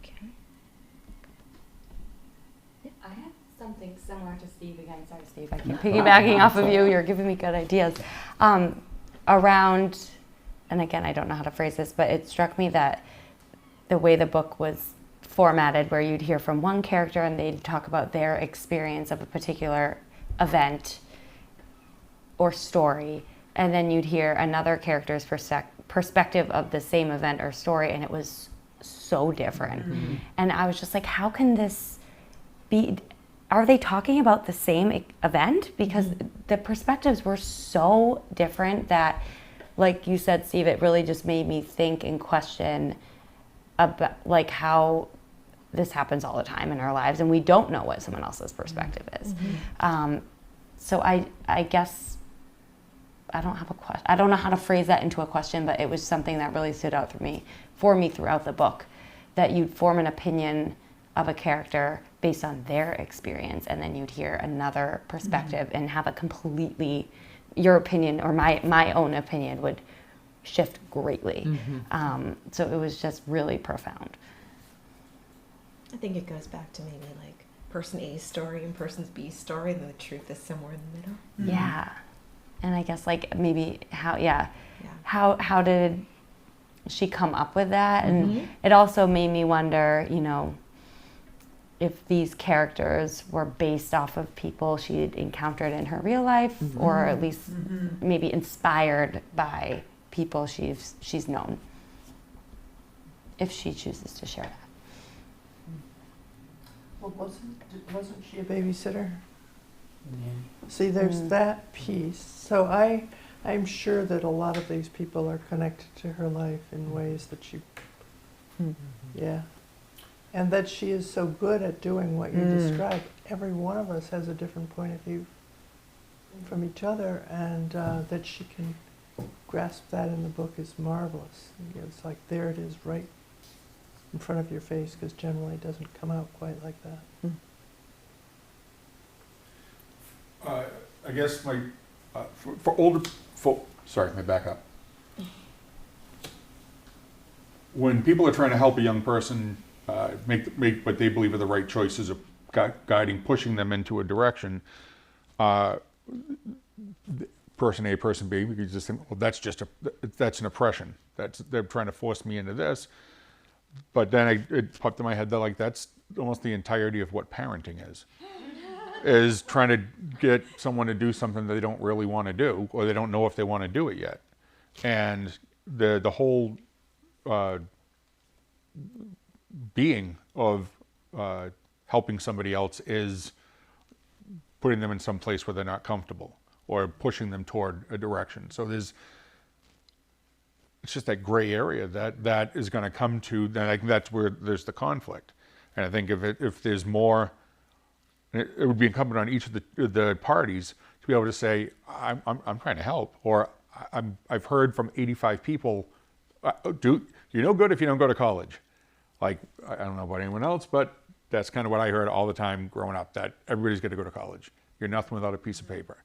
Okay. I have something similar to Steve again. Sorry, Steve. I keep piggybacking off of you. You're giving me good ideas. Around, and again, I don't know how to phrase this, but it struck me that the way the book was formatted, where you'd hear from one character and they'd talk about their experience of a particular event or story, and then you'd hear another character's perspective of the same event or story, and it was so different. Mm-hmm. And I was just like, how can this be? Are they talking about the same event? Because the perspectives were so different that, like you said, Steve, it really just made me think and question about like how this happens all the time in our lives, and we don't know what someone else's perspective is. Mm-hmm. So I guess I don't have a question. I don't know how to phrase that into a question, but it was something that really stood out for me throughout the book, that you'd form an opinion of a character based on their experience, and then you'd hear another perspective and have a completely, your opinion or my own opinion would shift greatly. So it was just really profound. I think it goes back to maybe like person A's story and person B's story, and the truth is somewhere in the middle. Mm-hmm. Yeah. And I guess like maybe how did she come up with that? And it also made me wonder, if these characters were based off of people she'd encountered in her real life, or at least maybe inspired by people she's known, if she chooses to share that. Well, wasn't she a babysitter? See, there's that piece. So I'm sure that a lot of these people are connected to her life in ways that she, and that she is so good at doing what you described. Every one of us has a different point of view from each other, and that she can grasp that in the book is marvelous. It's like, there it is right in front of your face, because generally it doesn't come out quite like that. I guess my for older folk. Sorry, let me back up. When people are trying to help a young person make what they believe are the right choices, of guiding, pushing them into a direction, person A, person B, we could just think, well, that's an oppression. They're trying to force me into this. But then it popped in my head that like that's almost the entirety of what parenting is trying to get someone to do something that they don't really want to do, or they don't know if they want to do it yet. And the whole being of helping somebody else is putting them in some place where they're not comfortable, or pushing them toward a direction. So it's just that gray area that is going to come to. Then I think that's where there's the conflict. And I think if there's more, it would be incumbent on each of the parties to be able to say, I'm trying to help, or I've heard from 85 people, you're no good if you don't go to college. Like, I don't know about anyone else, but that's kind of what I heard all the time growing up, that everybody's got to go to college. You're nothing without a piece of paper.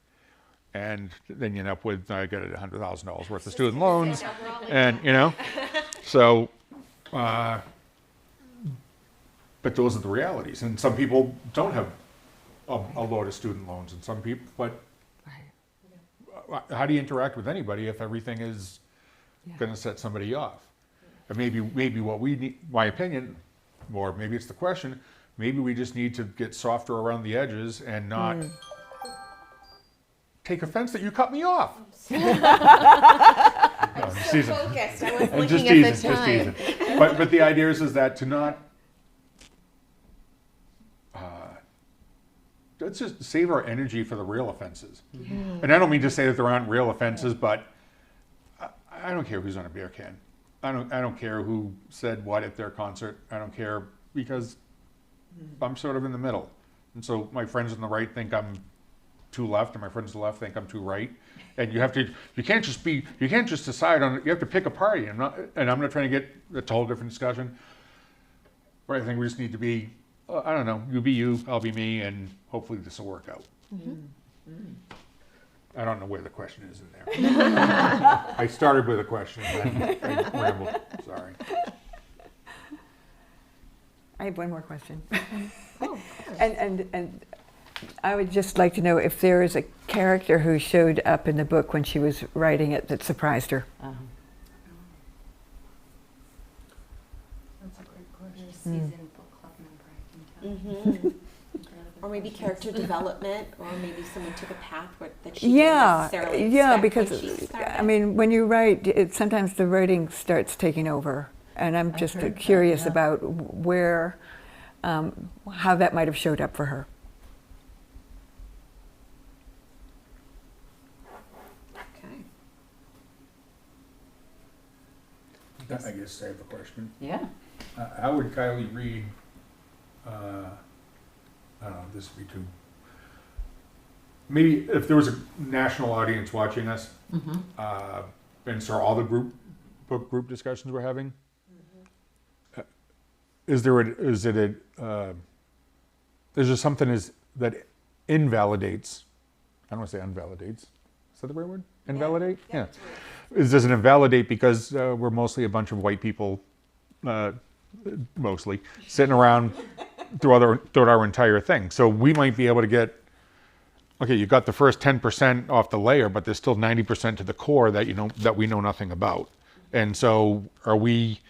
And then you end up with, I get $100,000 worth of student loans, and so, but those are the realities. And some people don't have a load of student loans, and some people, but how do you interact with anybody if everything is going to set somebody off? And maybe what we need, my opinion, or maybe it's the question, maybe we just need to get softer around the edges and not take offense that you cut me off. No, just teasing. Focused. I was I'm looking just at the teasing, time. just teasing. But the idea is that to not, let's just save our energy for the real offenses. And I don't mean to say that there aren't real offenses, but I don't care who's on a beer can. I don't care who said what at their concert. I don't care, because I'm sort of in the middle. And so my friends on the right think I'm too left and my friends to the left think I'm too right. And you can't just decide on it. You have to pick a party. And I'm not trying to get, it's a whole different discussion. But I think we just need to be, I don't know, you be you, I'll be me, and hopefully this will work out. I don't know where the question is in there. I started with a question and then I rambled. Sorry. I have one more question. Oh, And I would just like to know if there is a character who showed up in the book when she was writing it that surprised her. That's a great question. Seasoned book club member, I can tell. Or maybe character development, or maybe someone took a path that she Yeah, didn't necessarily yeah, expect when because she started. I mean, when you write, sometimes the writing starts taking over, and I'm just curious about where, how that might have showed up for her. Okay. I guess I have a question. Yeah. How would Kiley Reid, I don't know, this would be too, maybe if there was a national audience watching us, and saw all the book group discussions we're having, is there something that invalidates, I don't want to say invalidates, is that the right word? Invalidate? Yeah. Does it invalidate because we're mostly a bunch of white people, mostly, sitting around throughout our entire thing. So we might be able to get, okay, you got the first 10% off the layer, but there's still 90% to the core that we know nothing about. And so are we,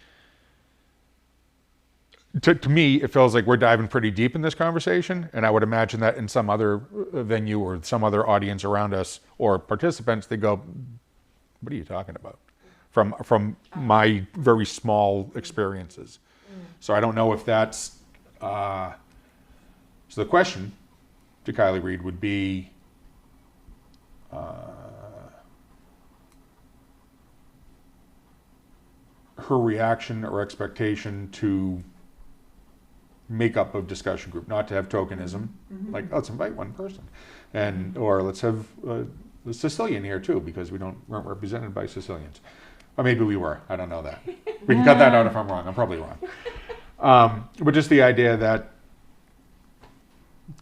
to me, it feels like we're diving pretty deep in this conversation, and I would imagine that in some other venue or some other audience around us or participants, they go, what are you talking about? From my very small experiences. So I don't know if that's, so the question to Kiley Reid would be, her reaction or expectation to makeup of discussion group, not to have tokenism, like let's invite one person, or let's have a Sicilian here too, because weren't represented by Sicilians. Or maybe we were, I don't know that. We can cut that out if I'm wrong, I'm probably wrong. But just the idea that,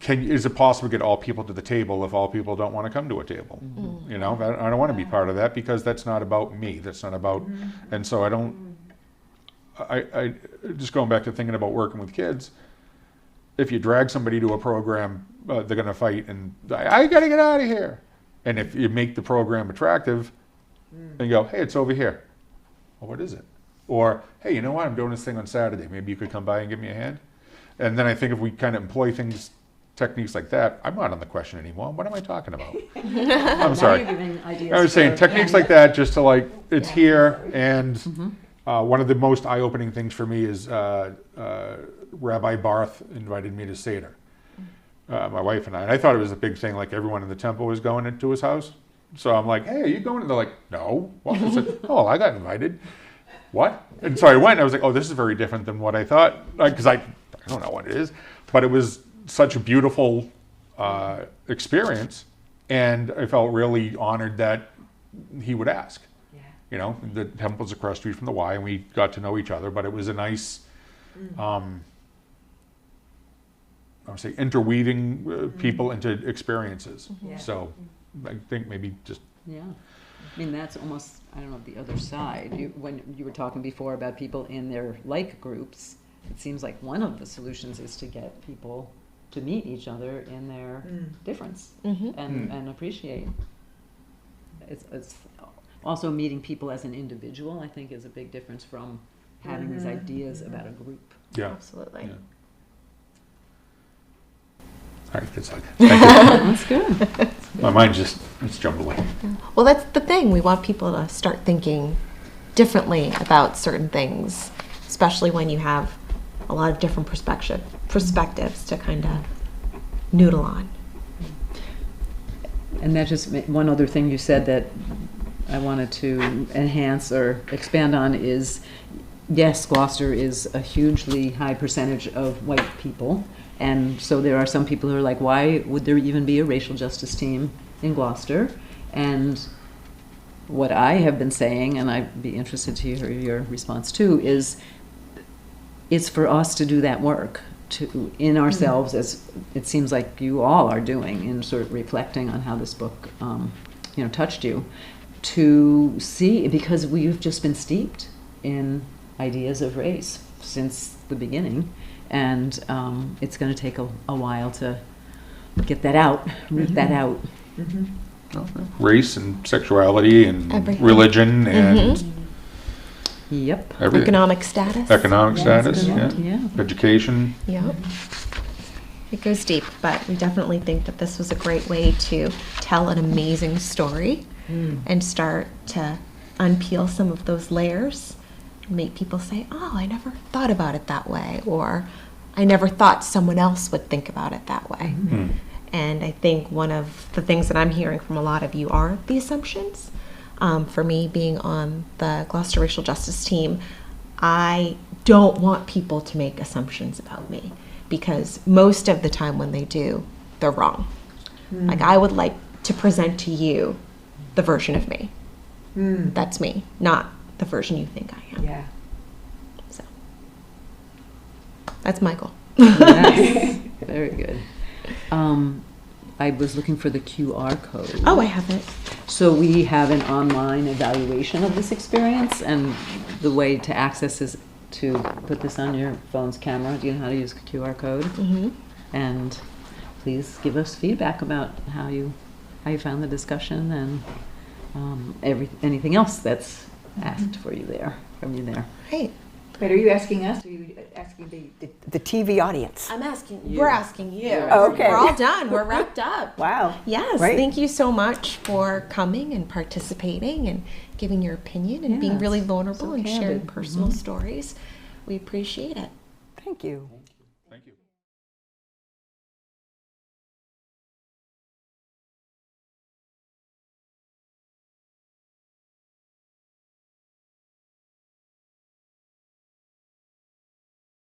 is it possible to get all people to the table if all people don't want to come to a table? You know, I don't want to be part of that because that's not about me, that's not about, and so I just going back to thinking about working with kids, if you drag somebody to a program, they're going to fight and I got to get out of here. And if you make the program attractive and you go, hey, it's over here. Well, what is it? Or, hey, you know what? I'm doing this thing on Saturday. Maybe you could come by and give me a hand. And then I think if we kind of employ techniques like that, I'm not on the question anymore. What am I talking about? I'm sorry. I was saying techniques like that, just to it's here. And one of the most eye-opening things for me is Rabbi Barth invited me to Seder. My wife and I thought it was a big thing, like everyone in the temple was going into his house. So I'm like, hey, are you going? And they're like, no. Well, I said, oh, I got invited. What? And so I went and I was like, oh, this is very different than what I thought. Because I don't know what it is. But it was such a beautiful experience. And I felt really honored that he would ask. Yeah. You know, the temple's across the street from the Y, and we got to know each other. But it was a nice, I would say, interweaving people into experiences. Yeah. So I think maybe just... Yeah. I mean, that's almost, I don't know, the other side. When you were talking before about people in their like groups, it seems like one of the solutions is to get people to meet each other in their difference and appreciate. It's also meeting people as an individual, I think, is a big difference from having these ideas about a group. Yeah. Absolutely. Yeah. All right, good luck. Thank you. That's good. My mind it's jumbling. Well, that's the thing. We want people to start thinking differently about certain things, especially when you have a lot of different perspectives to kind of noodle on. And that just one other thing you said that I wanted to enhance or expand on is, yes, Gloucester is a hugely high percentage of white people, And so there are some people who are like, why would there even be a racial justice team in Gloucester? And what I have been saying, and I'd be interested to hear your response too, is it's for us to do that work in ourselves, as it seems like you all are doing, in sort of reflecting on how this book touched you, to see, because we've just been steeped in ideas of race since the beginning, and it's going to take a while to get that out, root that out. Race and sexuality and Everything. religion and Yep. everything. Economic status. Economic status, correct. yeah. Yeah. Education. Yep. It goes deep, but we definitely think that this was a great way to tell an amazing story and start to unpeel some of those layers and make people say, oh, I never thought about it that way, or I never thought someone else would think about it that way. And I think one of the things that I'm hearing from a lot of you are the assumptions. For me, being on the Gloucester Racial Justice team, I don't want people to make assumptions about me, because most of the time when they do, they're wrong. Like, I would like to present to you the version of me. That's me, not the version you think I am. Yeah. So that's my goal. Yes. Very good. I was looking for the QR code. Oh, I have it. So we have an online evaluation of this experience, and the way to access is to put this on your phone's camera. Do you know how to use the QR code? And please give us feedback about how you found the discussion, and anything else that's asked from you there. Right. But are you asking us, or are you asking The TV audience. I'm asking you. We're asking you. Okay. We're all done. We're wrapped up. Wow. Yes. Great. Thank you so much for coming and participating and giving your opinion and being Yes. really vulnerable So and sharing candid. personal stories. We appreciate it. Thank you.